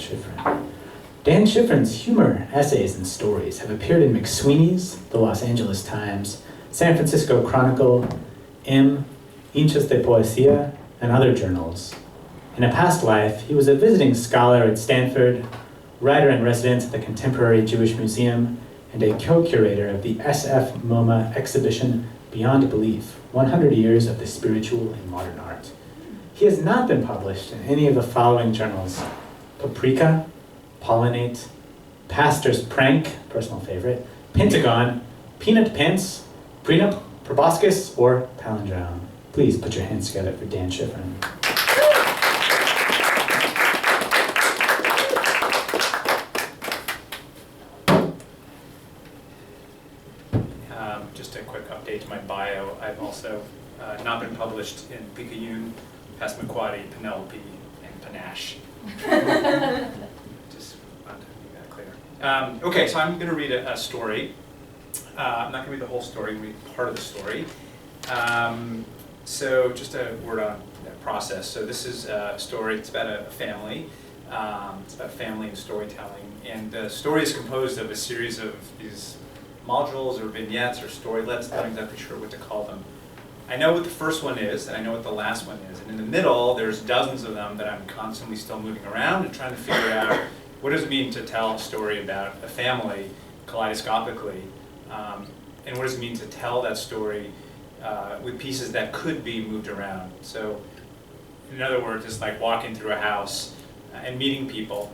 Schifrin. Dan Schifrin's humor, essays, and stories have appeared in McSweeney's, the Los Angeles Times, San Francisco Chronicle, Hinchas de Poesia, and other journals. In a past life, he was a visiting scholar at Stanford, writer-in-residence at the Contemporary Jewish Museum, and a co-curator of the SFMOMA exhibition Beyond Belief, 100 Years of the Spiritual in Modern Art. He has not been published in any of the following journals: Paprika, Pollinate, Pastor's Prank, personal favorite, Pentagon, Peanut Pants, Prenup, Proboscis, or Palindrome. Please put your hands together for Dan Schifrin. Just a quick update to my bio. I've also not been published in Picayune, Passamaquoddy, Penelope, and Panache. Just wanted to make that clear. Okay, so I'm going to read a story. I'm not going to read the whole story, I'm going to read part of the story. So just a word on that process. So this is a story, it's about a family. It's about family and storytelling. And the story is composed of a series of these modules or vignettes or storylets. I'm not exactly sure what to call them. I know what the first one is, and I know what the last one is. And in the middle, there's dozens of them that I'm constantly still moving around and trying to figure out what does it mean to tell a story about a family kaleidoscopically, and what does it mean to tell that story with pieces that could be moved around. So, in other words, it's like walking through a house and meeting people.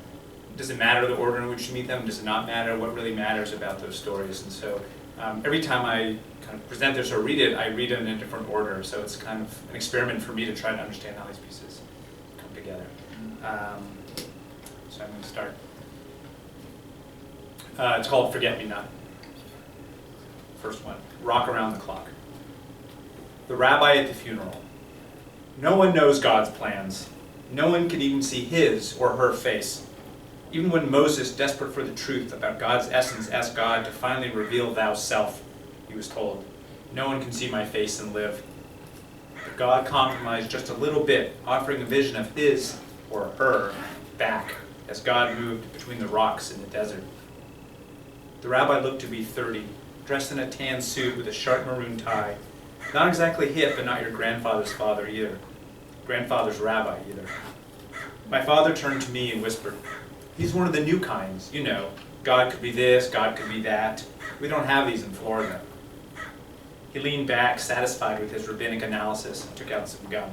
Does it matter the order in which you meet them? Does it not matter? What really matters about those stories? And so every time I kind of present this or read it, I read it in a different order. So it's kind of an experiment for me to try to understand how these pieces come together. So I'm going to start. It's called Forget Me Not. First one, Rock Around the Clock. The rabbi at the funeral. No one knows God's plans. No one can even see his or her face. Even when Moses, desperate for the truth about God's essence, asked God to finally reveal thou self, he was told, no one can see my face and live. But God compromised just a little bit, offering a vision of his or her back as God moved between the rocks in the desert. The rabbi looked to be 30, dressed in a tan suit with a sharp maroon tie. Not exactly hip, but not your grandfather's father either. Grandfather's rabbi either. My father turned to me and whispered, he's one of the new kinds, you know. God could be this, God could be that. We don't have these in Florida. He leaned back, satisfied with his rabbinic analysis, and took out some gum.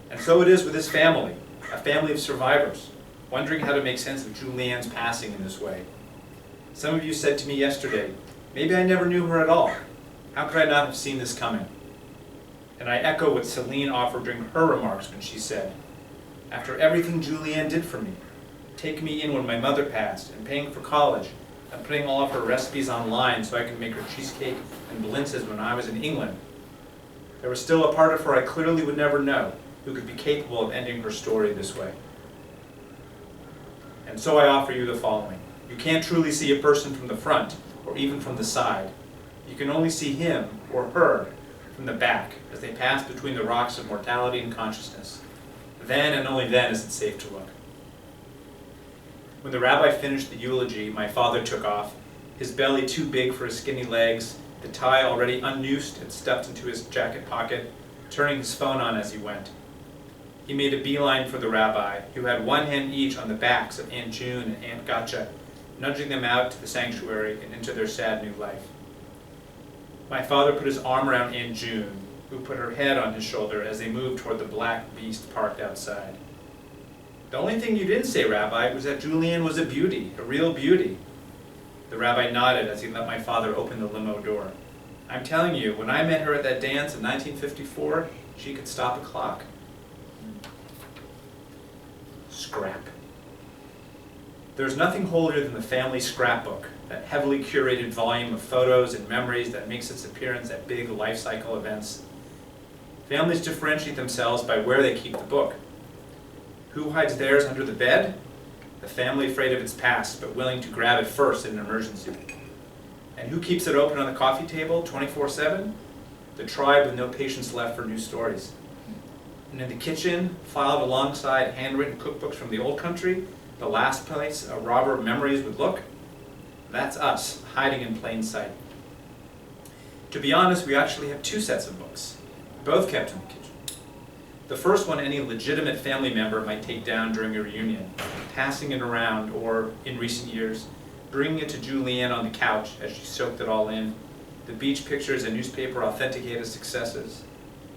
And so it is with his family, a family of survivors, wondering how to make sense of Julianne's passing in this way. Some of you said to me yesterday, maybe I never knew her at all. How could I not have seen this coming? And I echo what Celine offered during her remarks when she said, after everything Julianne did for me, taking me in when my mother passed, and paying for college, and putting all of her recipes online so I could make her cheesecake and blintzes when I was in England, there was still a part of her I clearly would never know, who could be capable of ending her story this way. And so I offer you the following. You can't truly see a person from the front, or even from the side. You can only see him, or her, from the back, as they pass between the rocks of mortality and consciousness. Then, and only then, is it safe to look. When the rabbi finished the eulogy, my father took off, his belly too big for his skinny legs, the tie already unnoosed and stuffed into his jacket pocket, turning his phone on as he went. He made a beeline for the rabbi, who had one hand each on the backs of Aunt June and Aunt Gotcha, nudging them out to the sanctuary and into their sad new life. My father put his arm around Aunt June, who put her head on his shoulder as they moved toward the black beast parked outside. The only thing you didn't say, Rabbi, was that Julianne was a beauty, a real beauty. The rabbi nodded as he let my father open the limo door. I'm telling you, when I met her at that dance in 1954, she could stop a clock. Scrap. There's nothing holier than the family scrapbook, that heavily curated volume of photos and memories that makes its appearance at big life cycle events. Families differentiate themselves by where they keep the book. Who hides theirs under the bed? The family afraid of its past, but willing to grab it first in an emergency. And who keeps it open on the coffee table 24/7? The tribe with no patience left for new stories. And in the kitchen, filed alongside handwritten cookbooks from the old country, the last place a robber of memories would look? That's us, hiding in plain sight. To be honest, we actually have two sets of books, both kept in the kitchen. The first one any legitimate family member might take down during a reunion, passing it around, or, in recent years, bringing it to Julianne on the couch as she soaked it all in. The beach pictures and newspaper authenticated successes.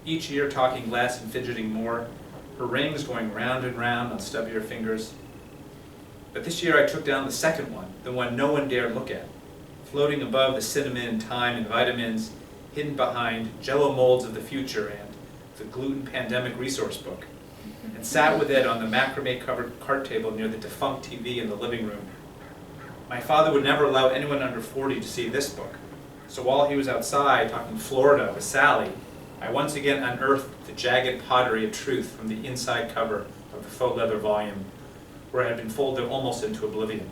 Each year talking less and fidgeting more, her rings going round and round on stubbier fingers. But this year I took down the second one, the one no one dared look at, floating above the cinnamon, thyme, and vitamins, hidden behind Jell-O molds of the future and the gluten pandemic resource book, and sat with it on the macrame-covered cart table near the defunct TV in the living room. My father would never allow anyone under 40 to see this book, so while he was outside talking Florida with Sally, I once again unearthed the jagged pottery of truth from the inside cover of the faux leather volume, where it had been folded almost into oblivion.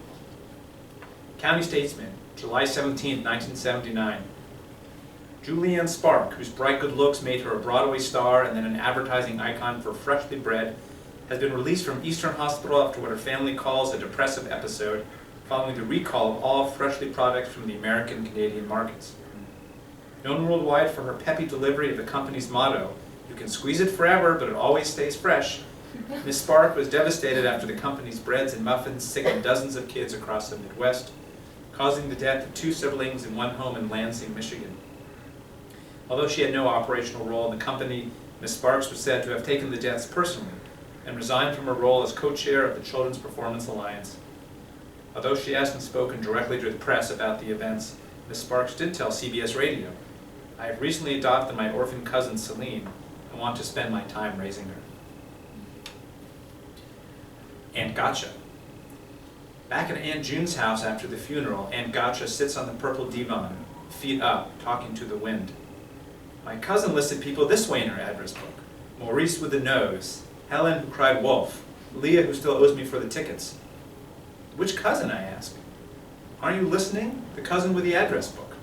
County Statesman, July 17, 1979. Julianne Spark, whose bright good looks made her a Broadway star and then an advertising icon for freshly bred, has been released from Eastern Hospital after what her family calls a depressive episode following the recall of all freshly products from the American and Canadian markets. Known worldwide for her peppy delivery of the company's motto, "You can squeeze it forever, but it always stays fresh," Ms. Spark was devastated after the company's breads and muffins sickened dozens of kids across the Midwest, causing the death of 2 siblings in one home in Lansing, Michigan. Although she had no operational role in the company, Ms. Sparks was said to have taken the deaths personally and resigned from her role as co-chair of the Children's Performance Alliance. Although she hasn't spoken directly to the press about the events, Ms. Sparks did tell CBS Radio, "I have recently adopted my orphan cousin Celine and want to spend my time raising her." Aunt Gotcha. Back at Aunt June's house after the funeral, Aunt Gotcha sits on the purple divan, feet up, talking to the wind. My cousin listed people this way in her address book: Maurice with the nose, Helen who cried wolf, Leah who still owes me for the tickets. Which cousin, I ask? Aren't you listening? The cousin with the address book.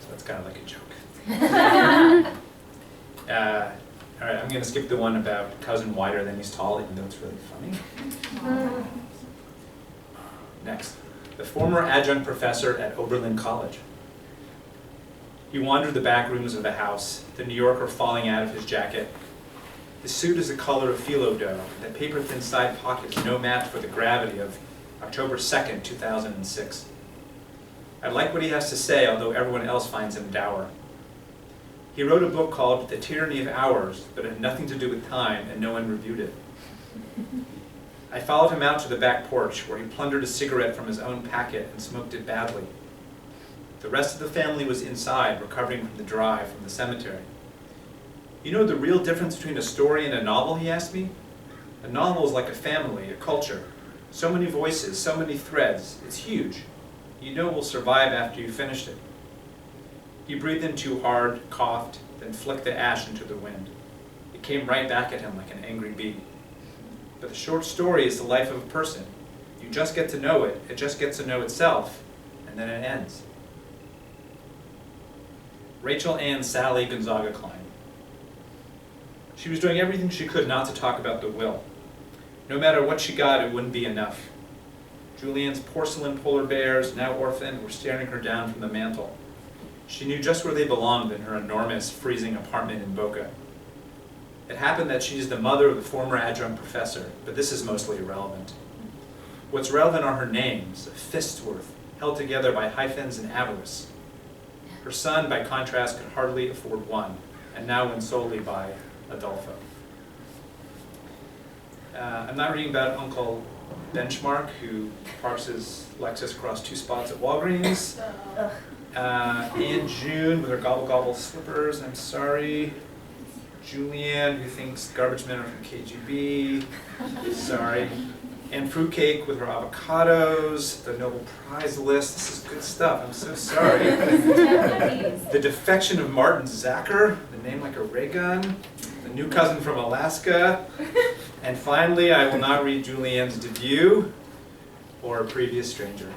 So that's kind of like a joke. All right, I'm going to skip the one about cousin wider than he's tall, even though it's really funny. Next, the former adjunct professor at Oberlin College. He wandered the back rooms of the house, the New Yorker falling out of his jacket. His suit is the color of phyllo dough, and the paper-thin side pocket is no match for the gravity of October 2nd, 2006. I like what he has to say, although everyone else finds him dour. He wrote a book called The Tyranny of Hours, but it had nothing to do with time, and no one reviewed it. I followed him out to the back porch, where he plundered a cigarette from his own packet and smoked it badly. The rest of the family was inside, recovering from the drive from the cemetery. You know the real difference between a story and a novel, he asked me? A novel is like a family, a culture. So many voices, so many threads. It's huge. You know it will survive after you've finished it. He breathed in too hard, coughed, then flicked the ash into the wind. It came right back at him like an angry bee. But the short story is the life of a person. You just get to know it, it just gets to know itself, and then it ends. Rachel Ann Sally Gonzaga Klein. She was doing everything she could not to talk about the will. No matter what she got, it wouldn't be enough. Julianne's porcelain polar bears, now orphaned, were staring her down from the mantel. She knew just where they belonged in her enormous, freezing apartment in Boca. It happened that she's the mother of the former adjunct professor, but this is mostly irrelevant. What's relevant are her names, a fist's worth, held together by hyphens and avarice. Her son, by contrast, could hardly afford one, and now went solely by Adolfo. I'm not reading about Uncle Benchmark, who parks his Lexus across 2 spots at Walgreens. Aunt June with her gobble gobble slippers, I'm sorry. Julianne, who thinks garbage men are from KGB, sorry. And Fruitcake with her avocados, the Nobel Prize list, this is good stuff, I'm so sorry. The defection of Martin Zacher, the name like a ray gun, the new cousin from Alaska, and finally, I will not read Julianne's debut or a previous stranger.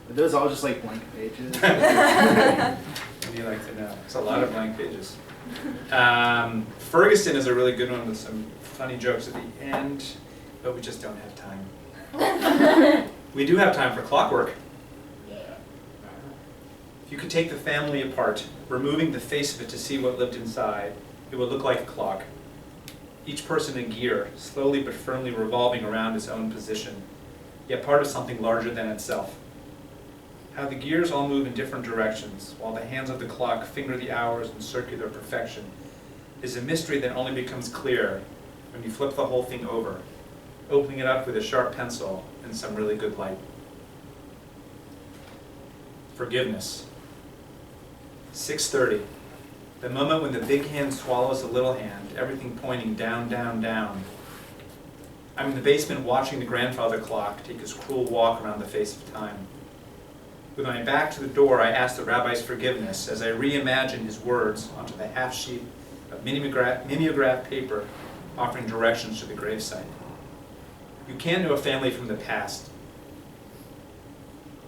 Are those all just like blank pages? What do you like to know? It's a lot of blank pages. Ferguson is a really good one with some funny jokes at the end, but we just don't have time. We do have time for clockwork. If you could take the family apart, removing the face of it to see what lived inside, it would look like a clock. Each person in gear, slowly but firmly revolving around its own position, yet part of something larger than itself. How the gears all move in different directions, while the hands of the clock finger the hours in circular perfection, is a mystery that only becomes clear when you flip the whole thing over, opening it up with a sharp pencil and some really good light. Forgiveness. 6:30. The moment when the big hand swallows the little hand, everything pointing down, down, down. I'm in the basement watching the grandfather clock take his cruel walk around the face of time. With my back to the door, I ask the rabbi's forgiveness as I reimagine his words onto the half sheet of mimeograph paper offering directions to the gravesite. You can't know a family from the past.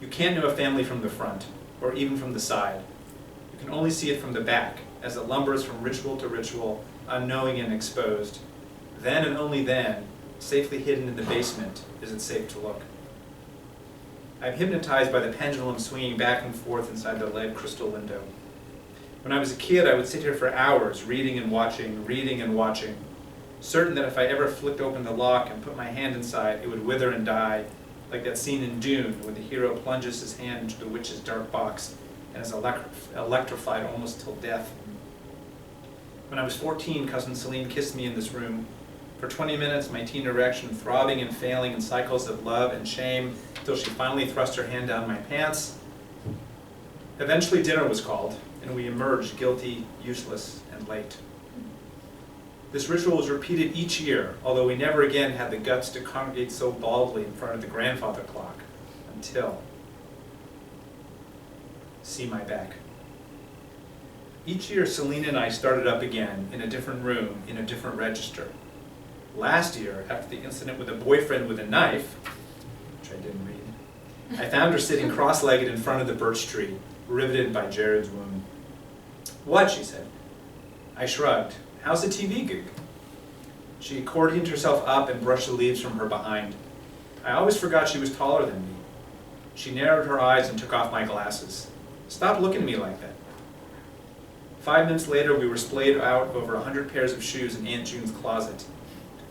You can't know a family from the front, or even from the side. You can only see it from the back, as it lumbers from ritual to ritual, unknowing and exposed. Then and only then, safely hidden in the basement, is it safe to look. I'm hypnotized by the pendulum swinging back and forth inside the lead crystal window. When I was a kid, I would sit here for hours, reading and watching, certain that if I ever flicked open the lock and put my hand inside, it would wither and die, like that scene in Dune when the hero plunges his hand into the witch's dark box and is electrified almost till death. When I was 14, cousin Celine kissed me in this room. For 20 minutes, my teen erection throbbing and failing in cycles of love and shame, till she finally thrust her hand down my pants. Eventually dinner was called, and we emerged guilty, useless, and late. This ritual was repeated each year, although we never again had the guts to congregate so baldly in front of the grandfather clock, until... See my back. Each year, Celine and I started up again, in a different room, in a different register. Last year, after the incident with a boyfriend with a knife, which I didn't read, I found her sitting cross-legged in front of the birch tree, riveted by Jared's wound. "What?" she said. I shrugged. "How's the TV gig?" She accordioned herself up and brushed the leaves from her behind. I always forgot she was taller than me. She narrowed her eyes and took off my glasses. "Stop looking at me like that." 5 minutes later, we were splayed out over 100 pairs of shoes in Aunt June's closet,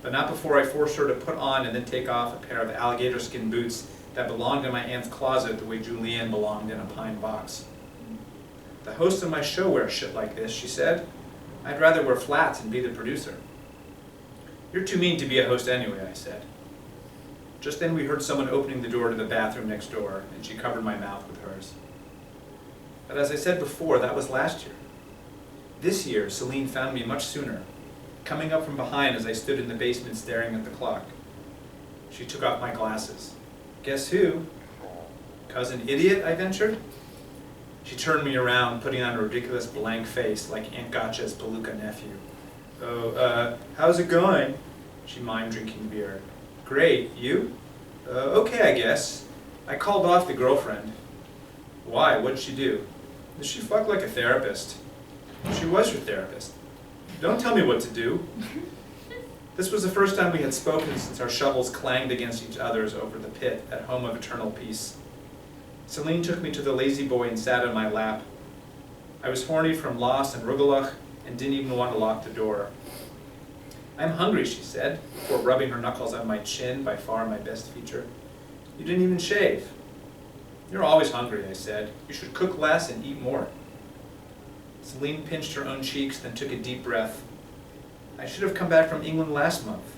but not before I forced her to put on and then take off a pair of alligator skin boots that belonged in my aunt's closet the way Julianne belonged in a pine box. "The host of my show wears shit like this," she said. "I'd rather wear flats and be the producer." "You're too mean to be a host anyway," I said. Just then we heard someone opening the door to the bathroom next door, and she covered my mouth with hers. But as I said before, that was last year. This year, Celine found me much sooner, coming up from behind as I stood in the basement staring at the clock. She took off my glasses. "Guess who?" "Cousin Idiot," I ventured. She turned me around, putting on a ridiculous blank face like Aunt Gotcha's Palooka nephew. "Oh, how's it going?" She mimed drinking beer. "Great, you?" "Okay, I guess. I called off the girlfriend." "Why? What'd she do?" "Does she fuck like a therapist?" "She was your therapist." "Don't tell me what to do." This was the first time we had spoken since our shovels clanged against each other's over the pit at Home of Eternal Peace. Celine took me to the lazy boy and sat on my lap. I was horny from loss and rugelach and didn't even want to lock the door. "I'm hungry," she said, before rubbing her knuckles on my chin, by far my best feature. "You didn't even shave." "You're always hungry," I said. "You should cook less and eat more." Celine pinched her own cheeks, then took a deep breath. "I should have come back from England last month."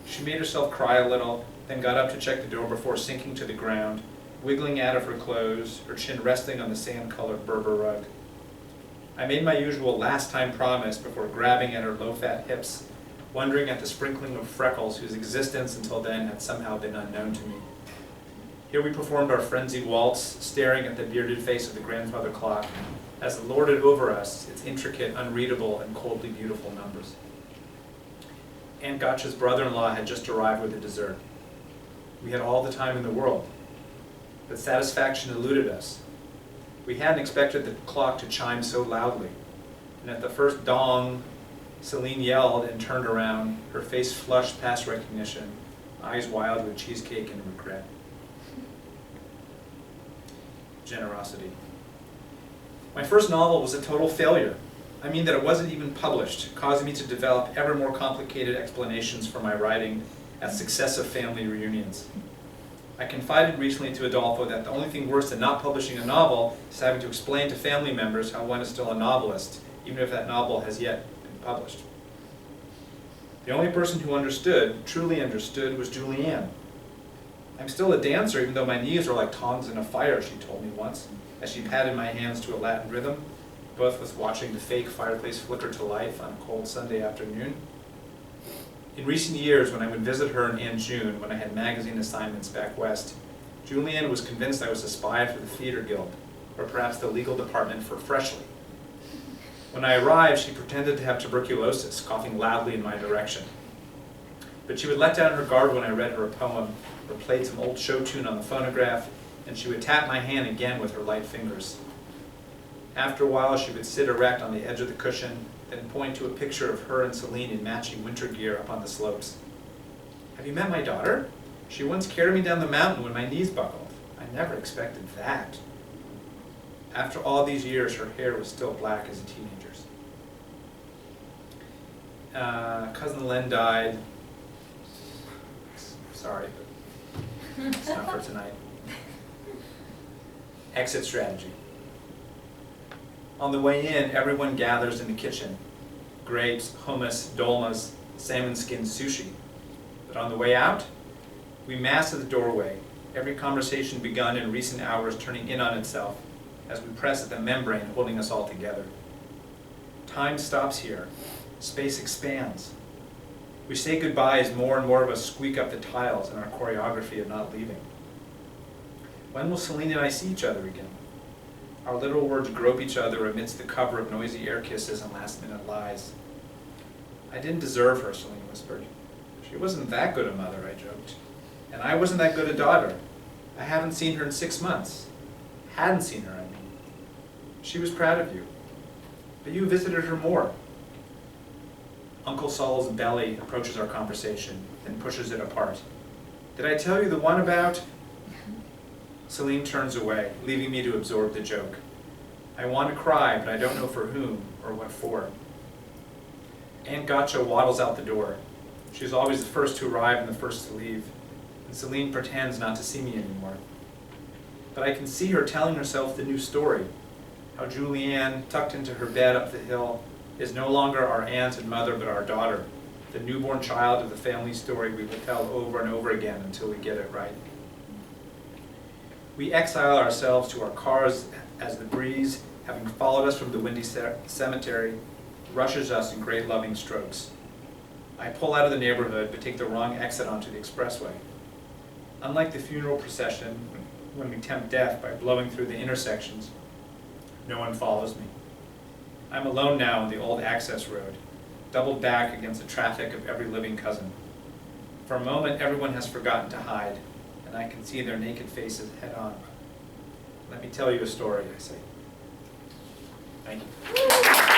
She made herself cry a little, then got up to check the door before sinking to the ground, wiggling out of her clothes, her chin resting on the sand-colored Berber rug. I made my usual last-time promise before grabbing at her low-fat hips, wondering at the sprinkling of freckles whose existence until then had somehow been unknown to me. Here we performed our frenzied waltz, staring at the bearded face of the grandfather clock, as it lorded over us its intricate, unreadable, and coldly beautiful numbers. Aunt Gotcha's brother-in-law had just arrived with the dessert. We had all the time in the world, but satisfaction eluded us. We hadn't expected the clock to chime so loudly. And at the first dong, Celine yelled and turned around, her face flushed past recognition, eyes wild with cheesecake and regret. Generosity. My first novel was a total failure. I mean that it wasn't even published, causing me to develop ever more complicated explanations for my writing at successive family reunions. I confided recently to Adolfo that the only thing worse than not publishing a novel is having to explain to family members how one is still a novelist, even if that novel has yet been published. The only person who understood, truly understood, was Julianne. I'm still a dancer even though my knees are like tongs in a fire, she told me once, as she patted my hands to a Latin rhythm, both with watching the fake fireplace flicker to life on a cold Sunday afternoon. In recent years, when I would visit her in Aunt June, when I had magazine assignments back west, Julianne was convinced I was a spy for the Theater Guild, or perhaps the legal department for Freshly. When I arrived, she pretended to have tuberculosis, coughing loudly in my direction. But she would let down her guard when I read her a poem, or played some old show tune on the phonograph, and she would tap my hand again with her light fingers. After a while, she would sit erect on the edge of the cushion, then point to a picture of her and Celine in matching winter gear up on the slopes. Have you met my daughter? She once carried me down the mountain when my knees buckled. I never expected that. After all these years, her hair was still black as a teenager's. Cousin Len died. Sorry, but it's not for tonight. Exit strategy. On the way in, everyone gathers in the kitchen. Grapes, hummus, dolmas, salmon skin sushi. But on the way out, we mass at the doorway, every conversation begun in recent hours turning in on itself as we press at the membrane holding us all together. Time stops here. Space expands. We say goodbye as more and more of us squeak up the tiles in our choreography of not leaving. When will Celine and I see each other again? Our little words grope each other amidst the cover of noisy air kisses and last-minute lies. I didn't deserve her, Celine whispered. She wasn't that good a mother, I joked. And I wasn't that good a daughter. I haven't seen her in 6 months. Hadn't seen her, I mean. She was proud of you. But you visited her more. Uncle Saul's belly approaches our conversation, then pushes it apart. Did I tell you the one about... Celine turns away, leaving me to absorb the joke. I want to cry, but I don't know for whom or what for. Aunt Gotcha waddles out the door. She's always the first to arrive and the first to leave, and Celine pretends not to see me anymore. But I can see her telling herself the new story, how Julianne, tucked into her bed up the hill, is no longer our aunt and mother, but our daughter, the newborn child of the family story we will tell over and over again until we get it right. We exile ourselves to our cars as the breeze, having followed us from the windy cemetery, rushes us in great loving strokes. I pull out of the neighborhood, but take the wrong exit onto the expressway. Unlike the funeral procession, when we tempt death by blowing through the intersections, no one follows me. I'm alone now on the old access road, doubled back against the traffic of every living cousin. For a moment, everyone has forgotten to hide, and I can see their naked faces head on. Let me tell you a story, I say. Thank you.